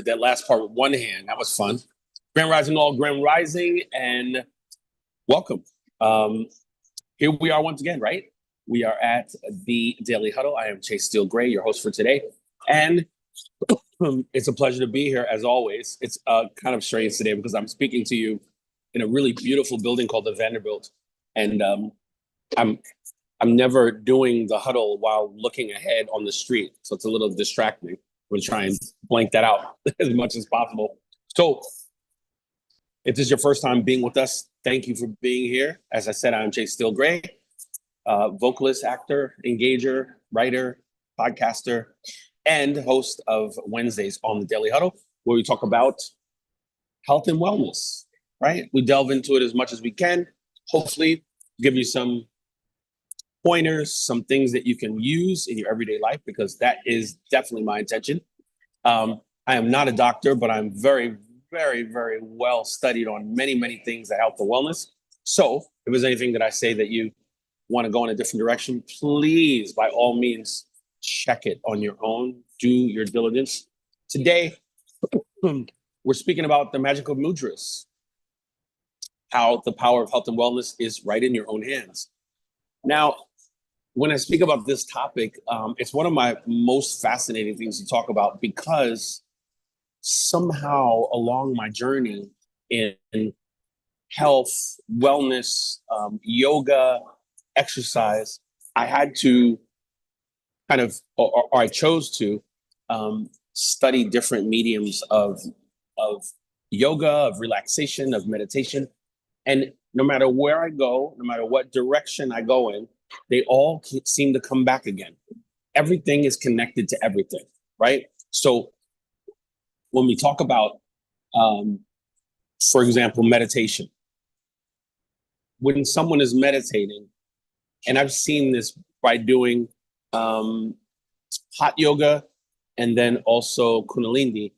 did that last part with one hand. That was fun. Grand Rising all, Grand Rising, and welcome. Here we are once again, right? We are at the Daily Huddle. I am Chase Steele Gray, your host for today. And it's a pleasure to be here as always. It's kind of strange today because I'm speaking to you in a really beautiful building called the Vanderbilt. And I'm never doing the huddle while looking ahead on the street. So it's a little distracting. We'll try and blank that out as much as possible. So if this is your first time being with us, thank you for being here. As I said, I'm Chase Steele Gray, vocalist, actor, engager, writer, podcaster, and host of Wednesdays on the Daily Huddle, where we talk about health and wellness, right? We delve into it as much as we can, hopefully give you some pointers, some things that you can use in your everyday life, because that is definitely my intention. I am not a doctor, but I'm very, very, very well studied on many, many things that help the wellness. So if there's anything that I say that you want to go in a different direction, please, by all means, check it on your own. Do your diligence. Today, we're speaking about the magic of mudras, how the power of health and wellness is right in your own hands. Now, when I speak about this topic, it's one of my most fascinating things to talk about, because somehow along my journey in health, wellness, yoga, exercise, I had to or I chose to study different mediums of yoga, of relaxation, of meditation. And no matter where I go, no matter what direction I go in, they all seem to come back again. Everything is connected to everything, right? So when we talk about, for example, meditation, when someone is meditating, and I've seen this by doing hot yoga and then also Kundalini,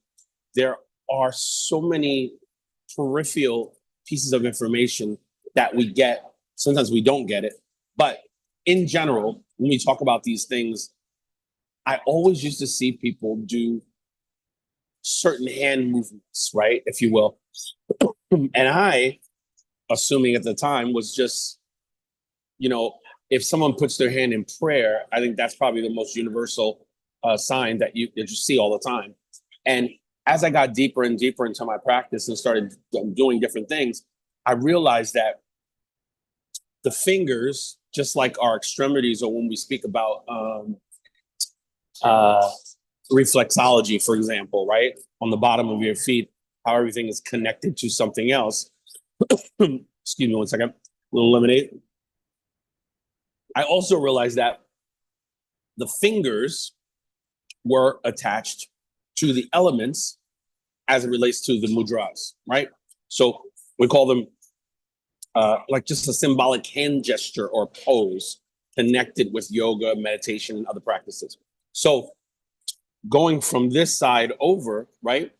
there are so many peripheral pieces of information that we get. Sometimes we don't get it. But in general, when we talk about these things, I always used to see people do certain hand movements, right, if you will. And I, assuming at the time, was just, if someone puts their hand in prayer, I think that's probably the most universal sign that you see all the time. And as I got deeper and deeper into my practice and started doing different things, I realized that the fingers, just like our extremities, or when we speak about reflexology, for example, right? On the bottom of your feet, how everything is connected to something else. Excuse me one second, a little lemonade. I also realized that the fingers were attached to the elements as it relates to the mudras, right? So we call them like just a symbolic hand gesture or pose connected with yoga, meditation, and other practices. So going from this side over, right?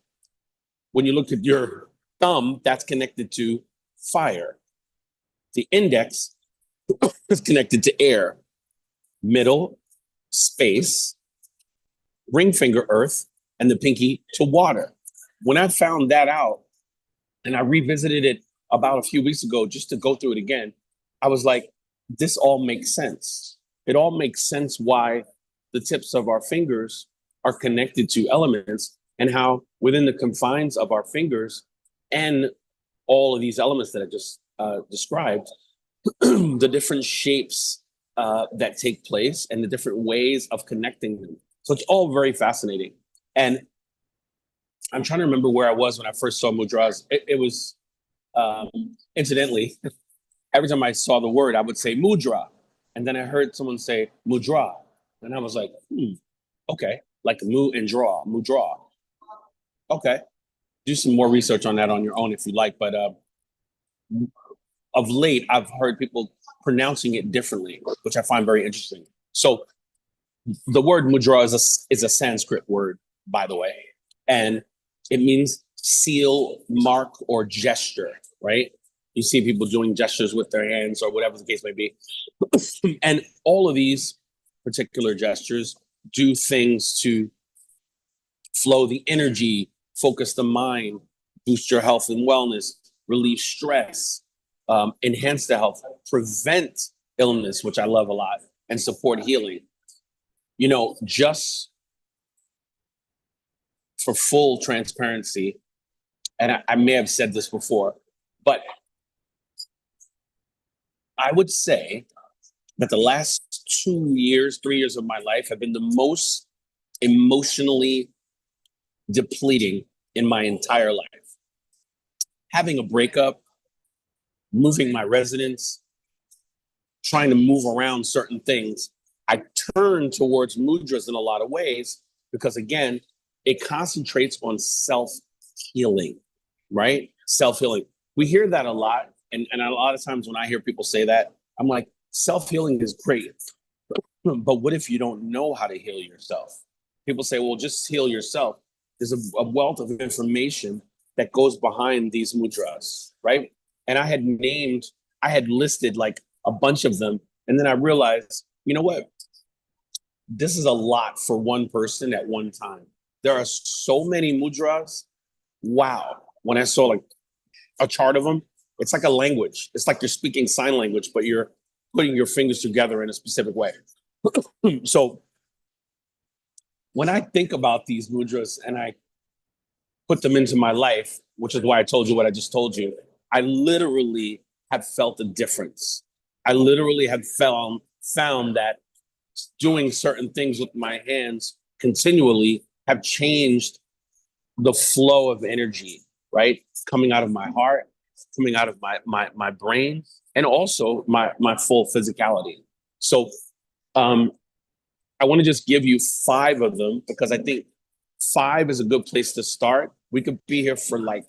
When you look at your thumb, that's connected to fire. The index is connected to air, middle, space, ring finger, earth, and the pinky to water. When I found that out, and I revisited it about a few weeks ago just to go through it again, I was like, this all makes sense. It all makes sense why the tips of our fingers are connected to elements, and how within the confines of our fingers and all of these elements that I just described, the different shapes that take place and the different ways of connecting them. So it's all very fascinating. And I'm trying to remember where I was when I first saw mudras. It was, incidentally, every time I saw the word, I would say mudra. And then I heard someone say mudra. And I was like, okay, like mu and draw, mudra. Okay. Do some more research on that on your own if you like. But of late, I've heard people pronouncing it differently, which I find very interesting. So the word mudra is a Sanskrit word, by the way, and it means seal, mark, or gesture, right? You see people doing gestures with their hands or whatever the case may be. And all of these particular gestures do things to flow the energy focus the mind, boost your health and wellness, relieve stress, enhance the health, prevent illness, which I love a lot, and support healing. You know, just for full transparency, and I may have said this before, but I would say that the last 2 years, 3 years of my life have been the most emotionally depleting in my entire life. Having a breakup, moving my residence, trying to move around certain things, I turn towards mudras in a lot of ways because, again, it concentrates on self-healing, right? Self-healing. We hear that a lot. And a lot of times when I hear people say that, I'm like, self-healing is great. But what if you don't know how to heal yourself? People say, well, just heal yourself. There's a wealth of information that goes behind these mudras, right? And I had listed like a bunch of them. And then I realized, you know what? This is a lot for one person at one time. There are so many mudras. Wow. When I saw like a chart of them, it's like a language. It's like you're speaking sign language, but you're putting your fingers together in a specific way. So when I think about these mudras and I put them into my life, which is why I told you what I just told you, I literally have felt a difference. I literally have found that doing certain things with my hands continually have changed the flow of energy, right? Coming out of my heart, coming out of my brain, and also my full physicality. So I want to just give you 5 of them because I think 5 is a good place to start. We could be here for like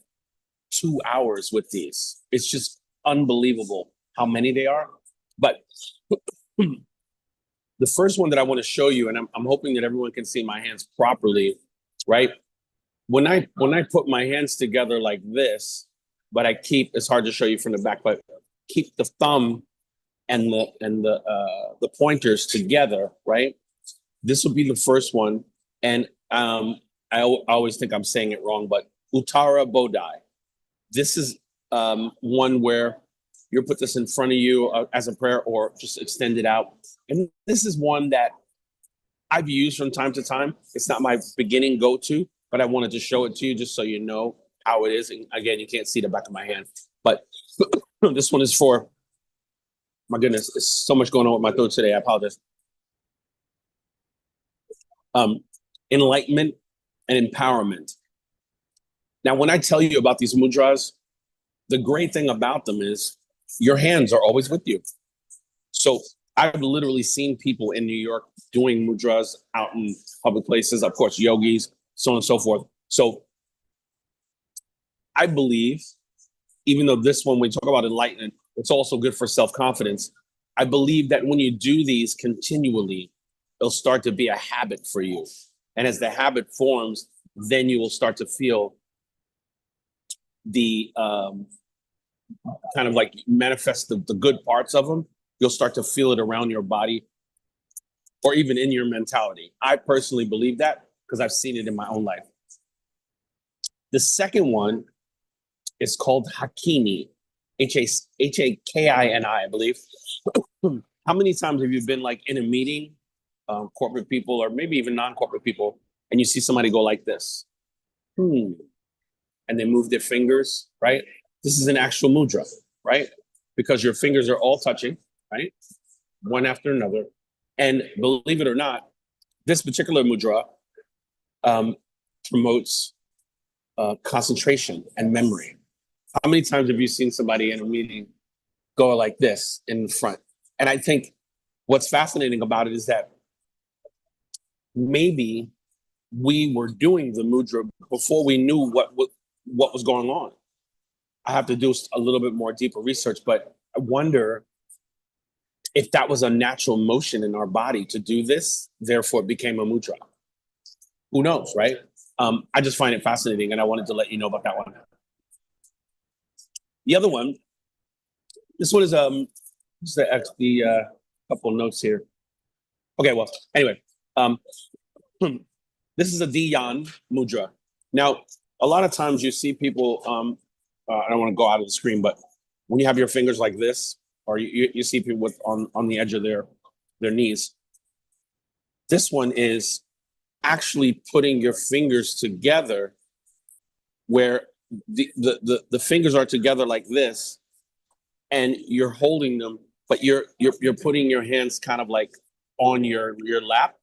2 hours with these. It's just unbelievable how many they are. But the first one that I want to show you, and I'm hoping that everyone can see my hands properly, right? When I put my hands together like this, but it's hard to show you from the back, but keep the thumb and the pointers together, right? This will be the first one, and I always think I'm saying it wrong, but Uttara Bodhi. This is one where you put this in front of you as a prayer, or just extend it out. And this is one that I've used from time to time. It's not my beginning go-to, but I wanted to show it to you just so you know how it is. And again, you can't see the back of my hand, but this one is for, my goodness, there's so much going on with my throat today. I apologize. Enlightenment and empowerment. Now, when I tell you about these mudras, the great thing about them is your hands are always with you. So I've literally seen people in New York doing mudras out in public places, of course, yogis, so on and so forth. So I believe, even though this one, when we talk about enlightenment, it's also good for self-confidence. I believe that when you do these continually, it'll start to be a habit for you. And as the habit forms, then you will start to feel the kind of like manifest the good parts of them. You'll start to feel it around your body or even in your mentality. I personally believe that because I've seen it in my own life. The second one is called Hakini, Hakini, I believe. How many times have you been like in a meeting, corporate people, or maybe even non-corporate people, and you see somebody go like this? And they move their fingers, right? This is an actual mudra, right? Because your fingers are all touching, right? One after another. And believe it or not, this particular mudra promotes concentration and memory. How many times have you seen somebody in a meeting go like this in front? And I think what's fascinating about it is that maybe we were doing the mudra before we knew what was going on. I have to do a little bit more deeper research, but I wonder if that was a natural motion in our body to do this, therefore it became a mudra. Who knows, right? I just find it fascinating, and I wanted to let you know about that one. The other one, this one is just the couple of notes here. Okay, well, anyway, this is a Dhyan mudra. Now, a lot of times you see people, I don't want to go out of the screen, but when you have your fingers like this, or you see people with on the edge of their knees, this one is actually putting your fingers together where the fingers are together like this, and you're holding them, but you're putting your hands kind of like on your lap.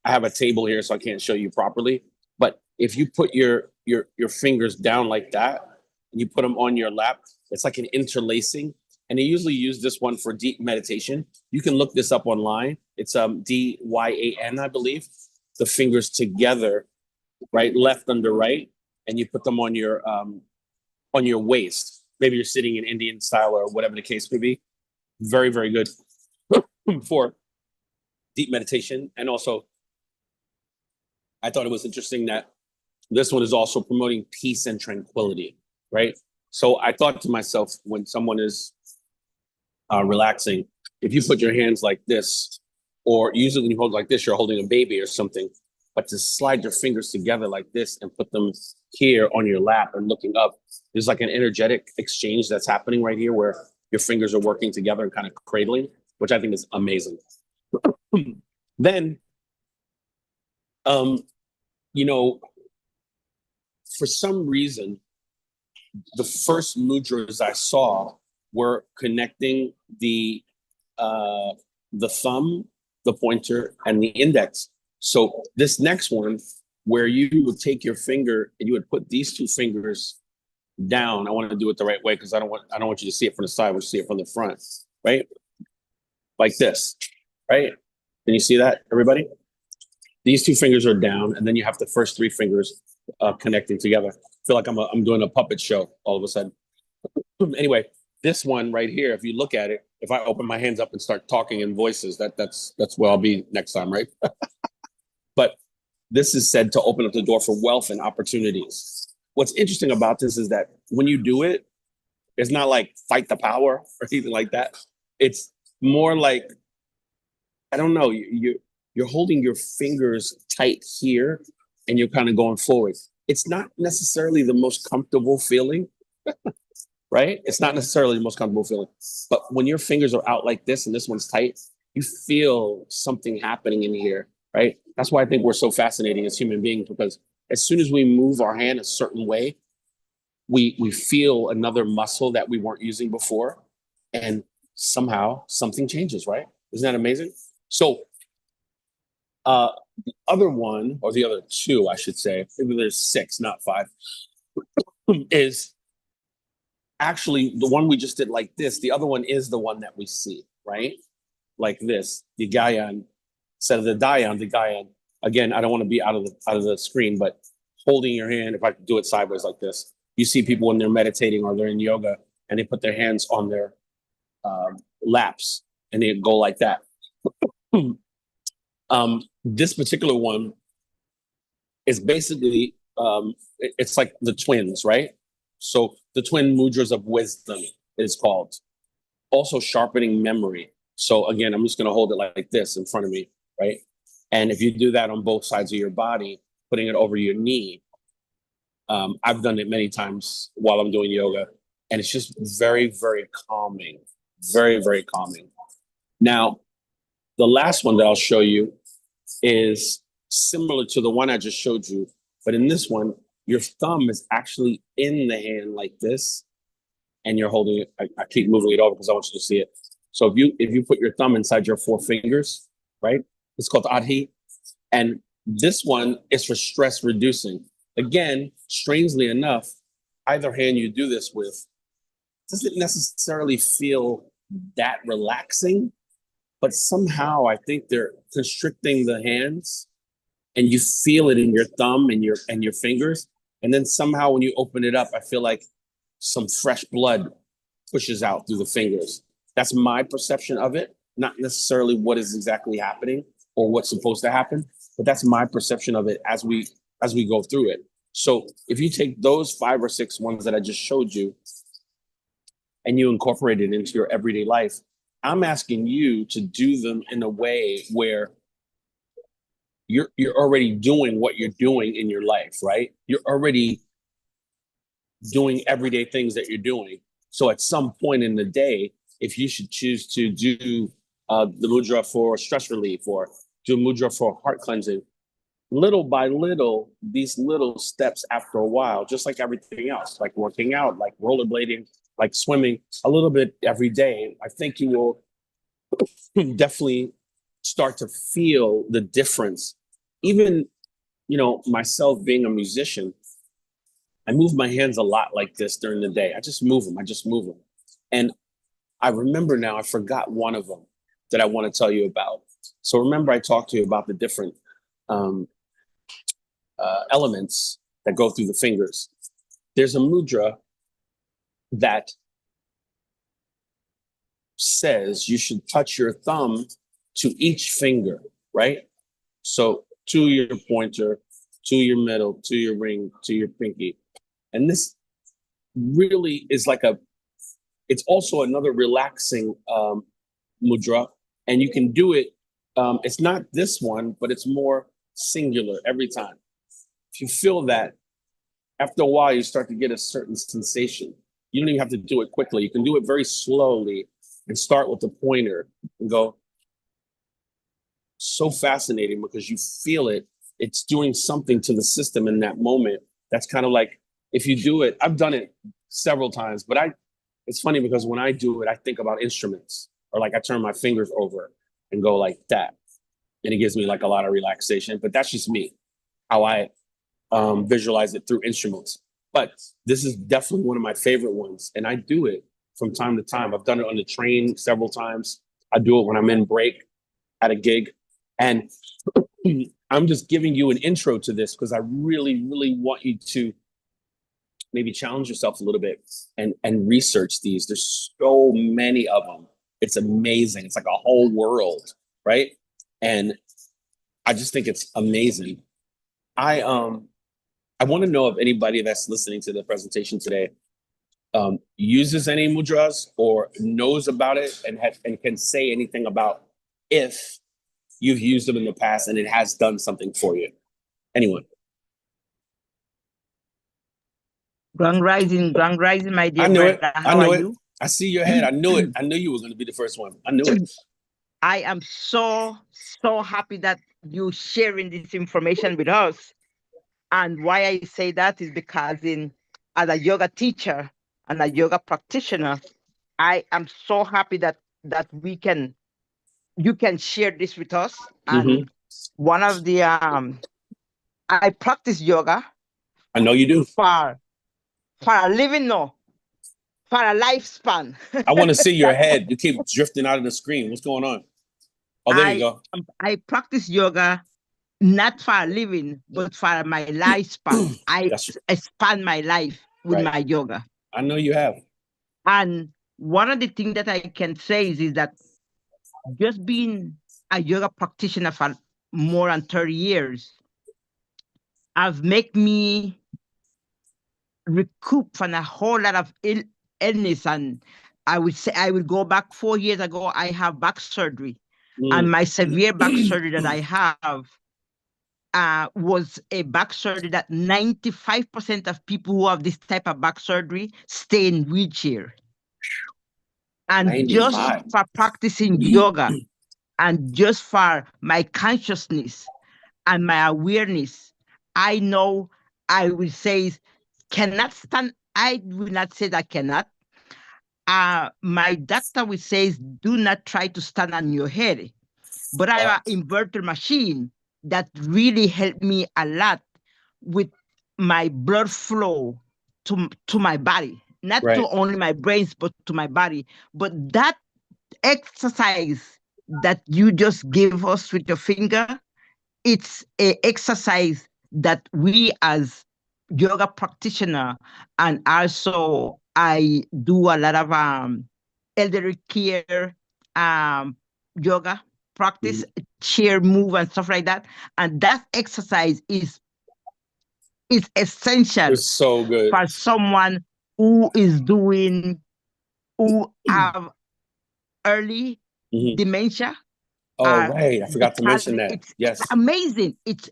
I have a table here, so I can't show you properly. But if you put your fingers down like that, and you put them on your lap, it's like an interlacing. And they usually use this one for deep meditation. You can look this up online. It's DYAN, I believe. The fingers together, right, left under right, and you put them on your waist. Maybe you're sitting in Indian style or whatever the case may be. Very, very good for deep meditation. And also, I thought it was interesting that this one is also promoting peace and tranquility, right? So I thought to myself, when someone is relaxing, if you put your hands like this, or usually when you hold like this, you're holding a baby or something, but to slide your fingers together like this and put them here on your lap and looking up, there's like an energetic exchange that's happening right here where your fingers are working together and kind of cradling, which I think is amazing. Then, you know, for some reason, the first mudras I saw were connecting the thumb, the pointer, and the index. So this next one, where you would take your finger and you would put these two fingers down. I want to do it the right way because I don't want you to see it from the side. I want you to see it from the front, right? Like this, right? Can you see that, everybody? These two fingers are down, and then you have the first three fingers connecting together. I feel like I'm doing a puppet show all of a sudden. Anyway, this one right here, if you look at it, if I open my hands up and start talking in voices, that's where I'll be next time, right? But this is said to open up the door for wealth and opportunities. What's interesting about this is that when you do it, it's not like fight the power or anything like that. It's more like, I don't know, you're holding your fingers tight here and you're kind of going forward. It's not necessarily the most comfortable feeling, right? It's not necessarily the most comfortable feeling. But when your fingers are out like this and this one's tight, you feel something happening in here, right? That's why I think we're so fascinating as human beings, because as soon as we move our hand a certain way, we feel another muscle that we weren't using before, and somehow something changes, right? Isn't that amazing? So the other one, or the other two, I should say, maybe there's six, not five, is actually the one we just did like this. The other one is the one that we see, right? Like this, the Gayan, instead of the Dayan, the Gayan. Again, I don't want to be out of the screen, but holding your hand, if I do it sideways like this, you see people when they're meditating or they're in yoga and they put their hands on their laps and they go like that. This particular one is basically, it's like the twins, right? So the twin mudras of wisdom is called. Also sharpening memory. So again, I'm just going to hold it like this in front of me, right? And if you do that on both sides of your body, putting it over your knee, I've done it many times while I'm doing yoga, and it's just very, very calming. Very, very calming. Now, the last one that I'll show you is similar to the one I just showed you, but in this one, your thumb is actually in the hand like this, and you're holding it. I keep moving it over because I want you to see it. So if you put your thumb inside your four fingers, right? It's called adhi, and this one is for stress reducing. Again, strangely enough, either hand you do this with doesn't necessarily feel that relaxing, but somehow I think they're constricting the hands, and you feel it in your thumb and your fingers. And then somehow when you open it up, I feel like some fresh blood pushes out through the fingers. That's my perception of it, not necessarily what is exactly happening or what's supposed to happen, but that's my perception of it as we go through it. So if you take those 5 or 6 ones that I just showed you and you incorporate it into your everyday life, I'm asking you to do them in a way where you're already doing what you're doing in your life, right? You're already doing everyday things that you're doing. So at some point in the day, if you should choose to do the mudra for stress relief or do mudra for heart cleansing, little by little, these little steps after a while, just like everything else, like working out, like rollerblading, like swimming, a little bit every day, I think you will definitely start to feel the difference. Even, myself being a musician, I move my hands a lot like this during the day. I just move them. And I remember now, I forgot one of them that I want to tell you about. So remember, I talked to you about the different elements that go through the fingers. There's a mudra that says you should touch your thumb to each finger, right? So to your pointer, to your middle, to your ring, to your pinky. And this really is it's also another relaxing mudra. And you can do it, it's not this one, but it's more singular every time. If you feel that, after a while, you start to get a certain sensation. You don't even have to do it quickly. You can do it very slowly and start with the pointer and go. So fascinating because you feel it. It's doing something to the system in that moment. That's kind of like, if you do it, I've done it several times, but it's funny because when I do it, I think about instruments, or like I turn my fingers over and go like that. And it gives me like a lot of relaxation, but that's just me, how I visualize it through instruments. But this is definitely one of my favorite ones. And I do it from time to time. I've done it on the train several times. I do it when I'm in break at a gig. And I'm just giving you an intro to this because I really, really want you to maybe challenge yourself a little bit and research these. There's so many of them. It's amazing. It's like a whole world, right? And I just think it's amazing. I want to know if anybody that's listening to the presentation today uses any mudras or knows about it and can say anything about if you've used them in the past and it has done something for you. Anyone? Grand Rising, my dear I knew brother. it. How are you? I see your head. I knew it. I knew you were going to be the first one. I knew it. I am so happy that you sharing this information with us. And why I say that is because as a yoga teacher and a yoga practitioner, I am so happy that you can share this with us. And one of the I practice yoga. I know you do. For a living, no. For a lifespan. I want to see your head. You keep drifting out of the screen. What's going on? Oh, there you go. I practice yoga not for a living, but for my lifespan. I expand my life with my yoga. I know you have. And one of the things that I can say is that just being a yoga practitioner for more than 30 years have made me recoup from a whole lot of illness. And I would say I will go back 4 years ago, I have back surgery. And my severe back surgery that I have was a back surgery that 95% of people who have this type of back surgery stay in wheelchair. And 95. Just for practicing yoga and just for my consciousness and my awareness, I know I will say cannot stand. I will not say that cannot. My doctor will say, do not try to stand on your head. But I have an inverter machine that really helped me a lot with my blood flow to my body. Not to only my brains, but to my body. But that exercise that you just gave us with your finger, it's an exercise that we as yoga practitioner, and also I do a lot of elderly care yoga practice, chair move and stuff like that. And that exercise is essential. It's so good for someone who have early dementia. Oh, right. I forgot to mention that. It's amazing. It's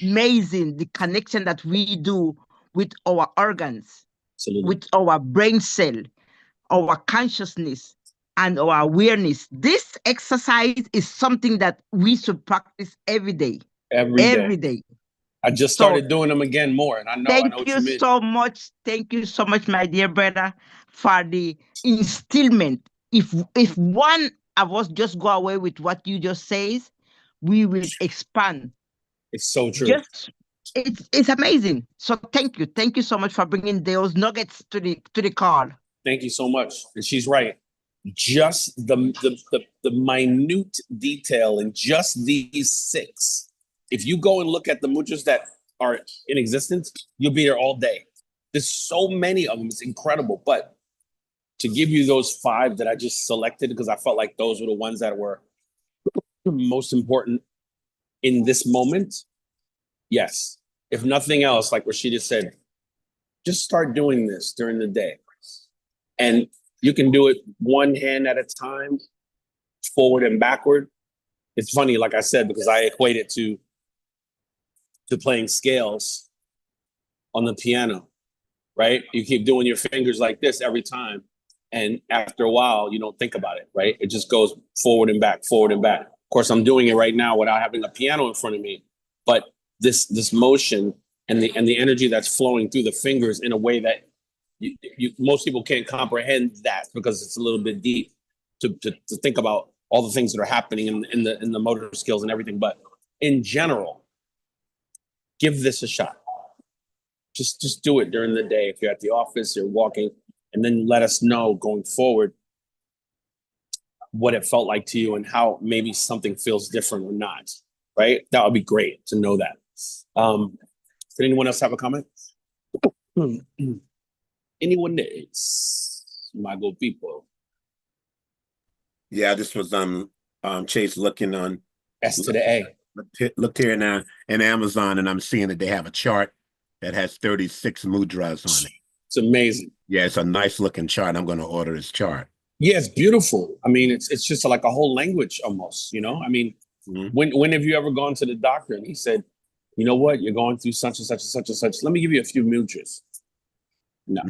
amazing the connection that we do with our organs, Absolutely. with our brain cell, our consciousness, and our awareness. This exercise is something that we should practice every day. Every day. I just started doing them again more, and I know Thank what you mean. so much. Thank you so much, my dear brother, for the instillment. If one of us just go away with what you just says, we will expand. It's so true. It's amazing. So thank you so much for bringing those nuggets to the call. Thank you so much. And she's right. Just the minute detail in just these 6. If you go and look at the mudras that are in existence, you'll be there all day. There's so many of them. It's incredible. But to give you those 5 that I just selected, because I felt like those were the ones that were most important in this moment. Yes. If nothing else, like Rashida said, just start doing this during the day. And you can do it one hand at a time, forward and backward. It's funny, like I said, because I equate it to playing scales on the piano, right? You keep doing your fingers like this every time. And after a while, you don't think about it, right? It just goes forward and back, forward and back. Of course, I'm doing it right now without having a piano in front of me. But this motion and the energy that's flowing through the fingers in a way that most people can't comprehend that, because it's a little bit deep to think about all the things that are happening in the motor skills and everything. But in general, give this a shot. Just do it during the day. If you're at the office, you're walking, and then let us know going forward what it felt like to you and how maybe something feels different or not, right? That would be great to know that. Did anyone else have a comment? Anyone else, my good people? Yeah, this was Chase looking on S to the A. Looked here now in Amazon, and I'm seeing that they have a chart that has 36 mudras on it. It's amazing. Yeah, it's a nice looking chart. I'm going to order this chart. Yeah, it's beautiful. I mean, it's just like a whole language almost, you know? I mean, when have you ever gone to the doctor and he said, you know what, you're going through such and such and such and such. Let me give you a few mudras. No,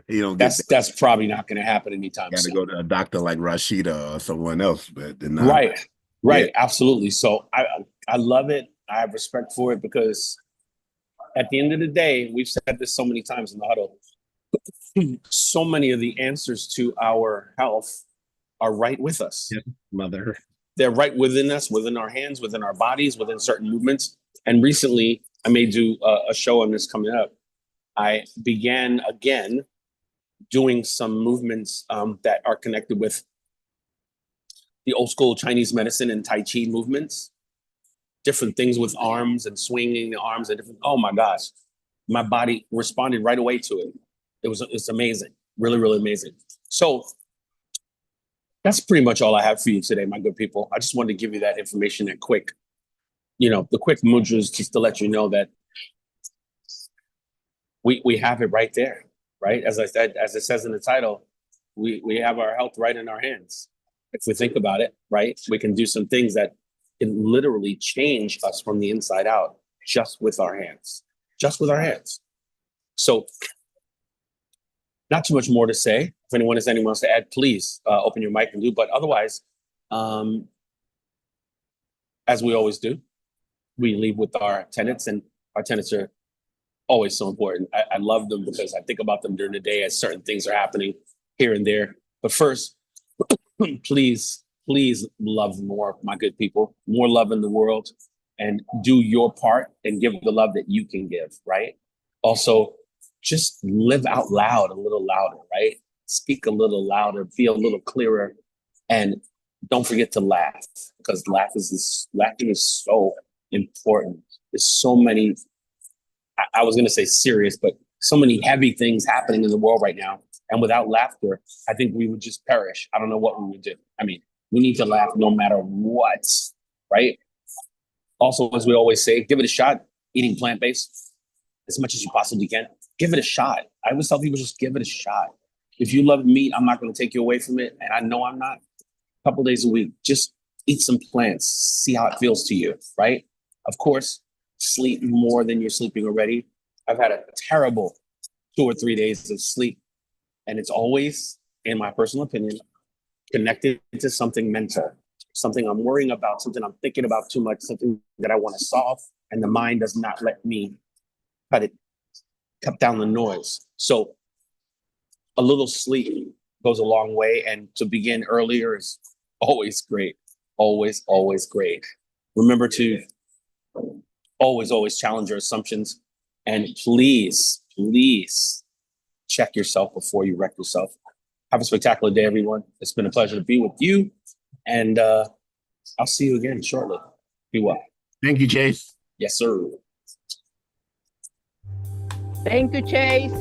you don't. That's probably not going to happen anytime soon. soon. Got to go to a doctor like Rashida or someone else, but right, yeah. Absolutely. So I love it. I have respect for it, because at the end of the day, we've said this so many times in the huddle. So many of the answers to our health are right with us. Yeah, mother. They're right within us, within our hands, within our bodies, within certain movements. And recently, I may do a show on this coming up. I began again doing some movements that are connected with the old school Chinese medicine and Tai Chi movements, different things with arms and swinging the arms and different. Oh my gosh, my body responded right away to it. It's amazing, really, really amazing. So that's pretty much all I have for you today, my good people. I just wanted to give you that information, that quick, the quick mudras, just to let you know that we have it right there, right? As I said, as it says in the title, we have our health right in our hands. If we think about it, right, we can do some things that can literally change us from the inside out just with our hands, So not too much more to say. If anyone has anything else to add, please open your mic and do. But otherwise, as we always do, we leave with our tenets, and our tenets are always so important. I love them because I think about them during the day as certain things are happening here and there. But first, please love more, my good people. More love in the world, and do your part and give the love that you can give, right? Also, just live out loud a little louder, right? Speak a little louder, be a little clearer, and don't forget to laugh, because laughing is so important. There's so many, I was going to say serious, but so many heavy things happening in the world right now. And without laughter, I think we would just perish. I don't know what we would do. I mean, we need to laugh no matter what, right? Also, as we always say, give it a shot, eating plant-based as much as you possibly can. Give it a shot. I always tell people, just give it a shot. If you love meat, I'm not going to take you away from it. And I know I'm not. A couple days a week, just eat some plants, see how it feels to you, right? Of course, sleep more than you're sleeping already. I've had a terrible 2 or 3 days of sleep, and it's always, in my personal opinion, connected to something mental, something I'm worrying about, something I'm thinking about too much, something that I want to solve, and the mind does not let me cut down the noise. So a little sleep goes a long way, and to begin earlier is always great. Always great. Remember to always challenge your assumptions, and please check yourself before you wreck yourself. Have a spectacular day, everyone. It's been a pleasure to be with you, and I'll see you again shortly. Be well. Thank you, Chase. Yes, sir. Thank you, Chase.